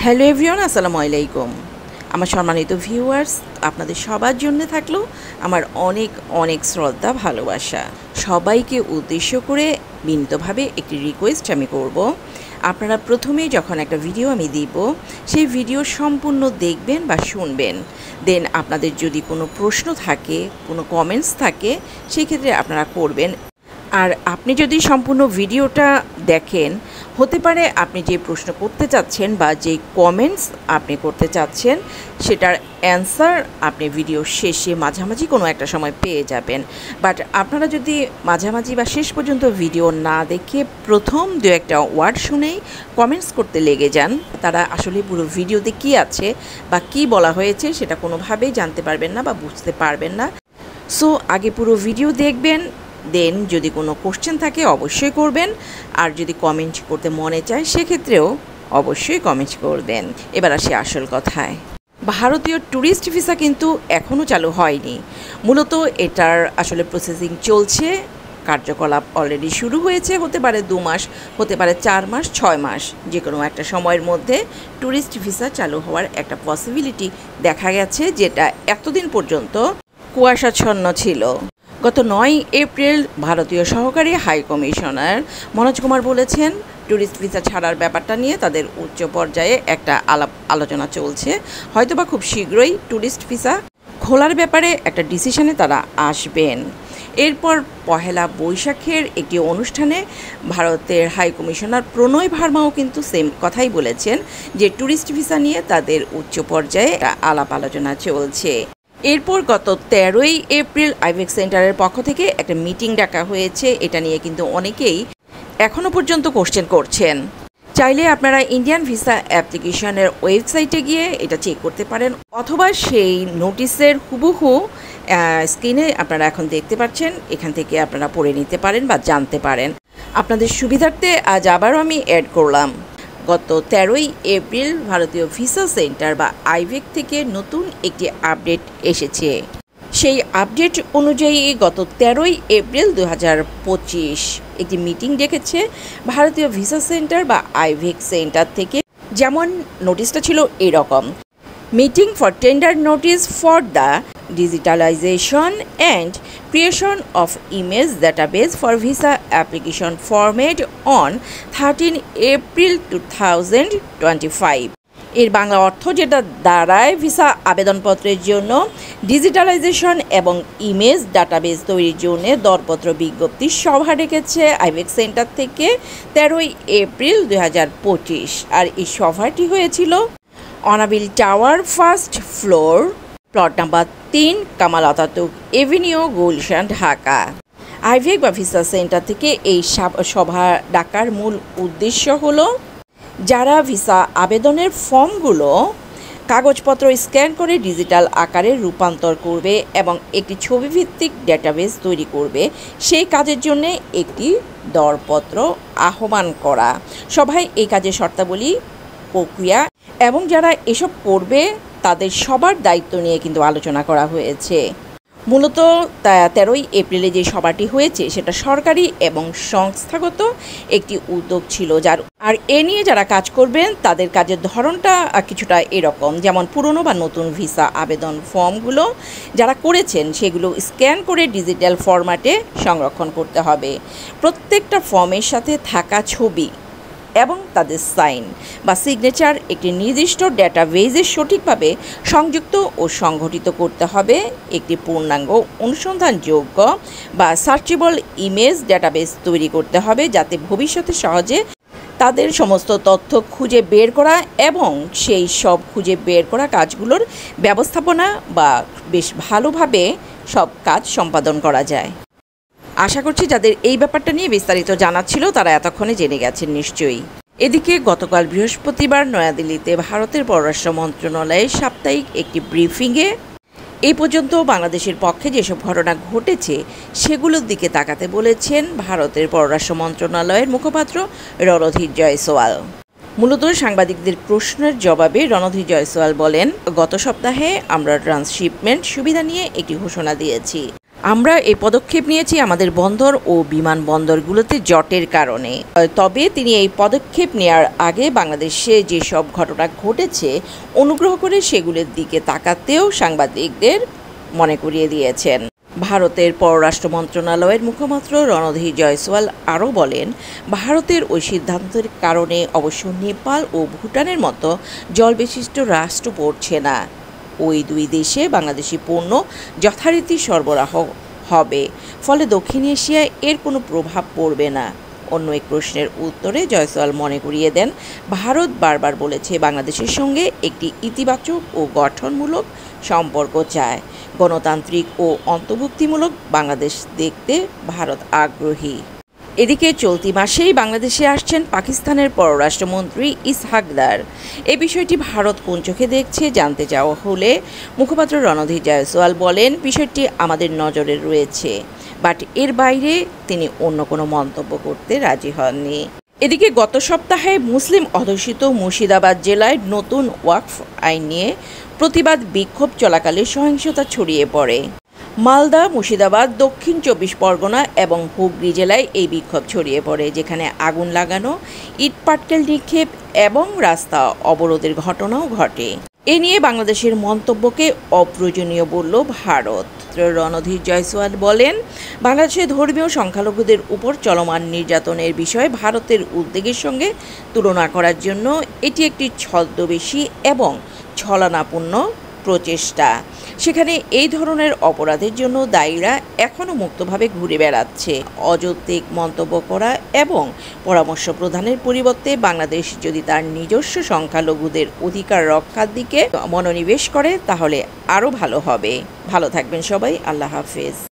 Hello everyone, আসসালামু আলাইকুম। আমার সম্মানিত ভিউয়ার্স, আপনাদের সবার জন্য থাকলো আমার অনেক অনেক শ্রদ্ধা ভালোবাসা। সবাইকে উদ্দেশ্য করে বিনীতভাবে একটি রিকোয়েস্ট আমি করব। আপনারা প্রথমেই যখন একটা ভিডিও আমি দিব, সেই ভিডিও সম্পূর্ণ দেখবেন বা শুনবেন। দেন আপনাদের যদি কোনো প্রশ্ন থাকে, কোনো কমেন্টস থাকে, সেই ক্ষেত্রে আপনারা করবেন। আর আপনি যদি সম্পূর্ণ ভিডিওটা দেখেন, হতে পারে আপনি যে প্রশ্ন করতে চাচ্ছেন বা যে কমেন্টস আপনি করতে চাচ্ছেন সেটার অ্যান্সার আপনি ভিডিও শেষে মাঝামাঝি কোনো একটা সময় পেয়ে যাবেন। বাট আপনারা যদি মাঝামাঝি বা শেষ পর্যন্ত ভিডিও না দেখে প্রথম দু একটা ওয়ার্ড শুনেই কমেন্টস করতে লেগে যান, তারা আসলে পুরো ভিডিওতে কী আছে বা কী বলা হয়েছে সেটা কোনোভাবেই জানতে পারবেন না বা বুঝতে পারবেন না। সো আগে পুরো ভিডিও দেখবেন, দেন যদি কোনো কোশ্চেন থাকে অবশ্যই করবেন, আর যদি কমেন্ট করতে মনে চায় সেক্ষেত্রেও অবশ্যই কমেন্ট করবেন। এবার আসি আসল কথায়। ভারতীয় ট্যুরিস্ট ভিসা কিন্তু এখনও চালু হয়নি। মূলত এটার আসলে প্রসেসিং চলছে, কার্যকলাপ অলরেডি শুরু হয়েছে। হতে পারে 2 মাস, হতে পারে 4 মাস, 6 মাস, যে কোনো একটা সময়ের মধ্যে ট্যুরিস্ট ভিসা চালু হওয়ার একটা পসিবিলিটি দেখা গেছে, যেটা এতদিন পর্যন্ত কুয়াশাচ্ছন্ন ছিল। গত 9 এপ্রিল ভারতীয় সহকারী হাই কমিশনার মনোজ কুমার বলেছেন, ট্যুরিস্ট ভিসা ছাড়ার ব্যাপারটা নিয়ে তাদের উচ্চ পর্যায়ে একটা আলোচনা চলছে। হয়তোবা খুব শীঘ্রই ট্যুরিস্ট ভিসা খোলার ব্যাপারে একটা ডিসিশনে তারা আসবেন। এরপর পহেলা বৈশাখের একটি অনুষ্ঠানে ভারতের হাই কমিশনার প্রণয় ভার্মাও কিন্তু সেম কথাই বলেছেন যে ট্যুরিস্ট ভিসা নিয়ে তাদের উচ্চ পর্যায়ে আলাপ আলোচনা চলছে। এরপর গত 13ই এপ্রিল আইভেক সেন্টারের পক্ষ থেকে একটা মিটিং ডাকা হয়েছে। এটা নিয়ে কিন্তু অনেকেই এখনও পর্যন্ত কোশ্চেন করছেন। চাইলে আপনারা ইন্ডিয়ান ভিসা অ্যাপ্লিকেশনের ওয়েবসাইটে গিয়ে এটা চেক করতে পারেন, অথবা সেই নোটিশের হুবহু স্ক্রিনে আপনারা এখন দেখতে পাচ্ছেন, এখান থেকে আপনারা পড়ে নিতে পারেন বা জানতে পারেন। আপনাদের সুবিধার্থে আজ আবারও আমি অ্যাড করলাম। গত 13ই এপ্রিল ভারতীয় ভিসা সেন্টার বা আইভেক থেকে নতুন একটি আপডেট এসেছে। সেই আপডেট অনুযায়ী গত 13ই এপ্রিল 2025 একটি মিটিং ডেকেছে ভারতীয় ভিসা সেন্টার বা আইভেক সেন্টার থেকে। যেমন নোটিশটা ছিল এরকম: meeting for tender notice for the digitalization and creation of image database for visa application format on 13 April 2025। এর বাংলা অর্থ যেটা দাঁড়ায়, ভিসা আবেদনপত্রের জন্য ডিজিটালাইজেশন এবং ইমেজ ডাটাবেস তৈরির জন্য দরপত্র বিজ্ঞপ্তি সভা ডেকেছে আইভেক সেন্টার থেকে 13ই এপ্রিল 2025। আর এই সভাটি হয়েছিল অনাবিল tower, first floor, plot number 3, Kamal Ataturk Avenue, Gulshan, Dhaka. IVAC বা ভিসা সেন্টার থেকে এই সভা ডাকার মূল উদ্দেশ্য হলো যারা ভিসা আবেদনের ফর্মগুলো কাগজপত্র স্ক্যান করে ডিজিটাল আকারে রূপান্তর করবে এবং একটি ছবিভিত্তিক ডেটাবেস তৈরি করবে, সেই কাজের জন্য একটি দরপত্র আহ্বান করা। সভায় এই কাজের শর্তাবলী, প্রক্রিয়া এবং যারা এসব করবে তাদের সবার দায়িত্ব নিয়ে কিন্তু আলোচনা করা হয়েছে। মূলত 13ই এপ্রিলে যে সভাটি হয়েছে সেটা সরকারি এবং সংস্থাগত একটি উদ্যোগ ছিল, আর এ নিয়ে যারা কাজ করবেন তাদের কাজের ধরনটা কিছুটা এরকম, যেমন পুরনো বা নতুন ভিসা আবেদন ফর্মগুলো যারা করেছেন সেগুলো স্ক্যান করে ডিজিটাল ফরম্যাটে সংরক্ষণ করতে হবে। প্রত্যেকটা ফর্মের সাথে থাকা ছবি এবং তাদের সাইন বা সিগনেচার একটি নির্দিষ্ট ডেটাবেজে সঠিকভাবে সংযুক্ত ও সংগঠিত করতে হবে। একটি পূর্ণাঙ্গ অনুসন্ধানযোগ্য বা সার্চেবল ইমেজ ডেটাবেস তৈরি করতে হবে, যাতে ভবিষ্যতে সহজে তাদের সমস্ত তথ্য খুঁজে বের করা এবং সেই সব খুঁজে বের করা কাজগুলোর ব্যবস্থাপনা বা বেশ ভালোভাবে সব কাজ সম্পাদন করা যায়। আশা করছি যাদের এই ব্যাপারটা নিয়ে বিস্তারিত জানার ছিল তারা এতক্ষণে জেনে গেছেন নিশ্চয়ই। এদিকে গতকাল বৃহস্পতিবার নয়াদিল্লিতে ভারতের পররাষ্ট্র মন্ত্রণালয়ের সাপ্তাহিক একটি ব্রিফিংয়ে এই পর্যন্ত বাংলাদেশের পক্ষে যেসব ঘটনা ঘটেছে সেগুলোর দিকে তাকাতে বলেছেন ভারতের পররাষ্ট্র মন্ত্রণালয়ের মুখপাত্র রণধীর জয়সওয়াল। মূলত সাংবাদিকদের প্রশ্নের জবাবে রণধীর জয়সওয়াল বলেন, গত সপ্তাহে আমরা ট্রান্সশিপমেন্ট সুবিধা নিয়ে একটি ঘোষণা দিয়েছি। আমরা এই পদক্ষেপ নিয়েছি আমাদের বন্দর ও বিমানবন্দরগুলোতে জটের কারণে। তবে তিনি এই পদক্ষেপ নেওয়ার আগে বাংলাদেশে যেসব ঘটনা ঘটেছে অনুগ্রহ করে সেগুলোর দিকে তাকাতেও সাংবাদিকদের মনে করিয়ে দিয়েছেন। ভারতের পররাষ্ট্র মন্ত্রণালয়ের মুখপাত্র রণধীর জয়সওয়াল আরও বলেন, ভারতের ওই সিদ্ধান্তের কারণে অবশ্য নেপাল ও ভুটানের মতো জলবিশিষ্ট রাষ্ট্র পড়ছে না। ওই দুই দেশে বাংলাদেশি পণ্য যথারীতি সরবরাহ হবে, ফলে দক্ষিণ এশিয়ায় এর কোনো প্রভাব পড়বে না। অন্য এক প্রশ্নের উত্তরে জয়সওয়াল মনে করিয়ে দেন, ভারত বারবার বলেছে বাংলাদেশের সঙ্গে একটি ইতিবাচক ও গঠনমূলক সম্পর্ক চায়। গণতান্ত্রিক ও অন্তর্ভুক্তিমূলক বাংলাদেশ দেখতে ভারত আগ্রহী। এদিকে চলতি মাসেই বাংলাদেশে আসছেন পাকিস্তানের পররাষ্ট্রমন্ত্রী ইসহাক দার। এই বিষয়টি ভারত কোন চোখে দেখছে জানতে চাওয়া হলে মুখপাত্র রণধীর জয়সওয়াল বলেন, বিষয়টি আমাদের নজরে রয়েছে, বাট এর বাইরে তিনি অন্য কোনো মন্তব্য করতে রাজি হননি। এদিকে গত সপ্তাহে মুসলিম অধ্যুষিত মুর্শিদাবাদ জেলায় নতুন ওয়াকফ আইন নিয়ে প্রতিবাদ বিক্ষোভ চলাকালে সহিংসতা ছড়িয়ে পড়ে। মালদা, মুর্শিদাবাদ, দক্ষিণ 24 পরগনা এবং হুগলি জেলায় এই বিক্ষোভ ছড়িয়ে পড়ে, যেখানে আগুন লাগানো, ইট পাটকেল নিক্ষেপ এবং রাস্তা অবরোধের ঘটনাও ঘটে। এ নিয়ে বাংলাদেশের মন্তব্যকে অপ্রয়োজনীয় বলল ভারত। রণধীর জয়সওয়াল বলেন, বাংলাদেশে ধর্মীয় সংখ্যালঘুদের উপর চলমান নির্যাতনের বিষয়ে ভারতের উদ্বেগের সঙ্গে তুলনা করার জন্য এটি একটি ছদ্মবেশী এবং ছলনাপূর্ণ প্রচেষ্টা। সেখানে এই ধরনের অপরাধের জন্য দায়ীরা এখনও মুক্তভাবে ঘুরে বেড়াচ্ছে। অযৌক্তিক মন্তব্য করা এবং পরামর্শ প্রদানের পরিবর্তে বাংলাদেশ যদি তার নিজস্ব সংখ্যালঘুদের অধিকার রক্ষার দিকে মনোনিবেশ করে তাহলে আরও ভালো হবে। ভালো থাকবেন সবাই। আল্লাহ হাফেজ।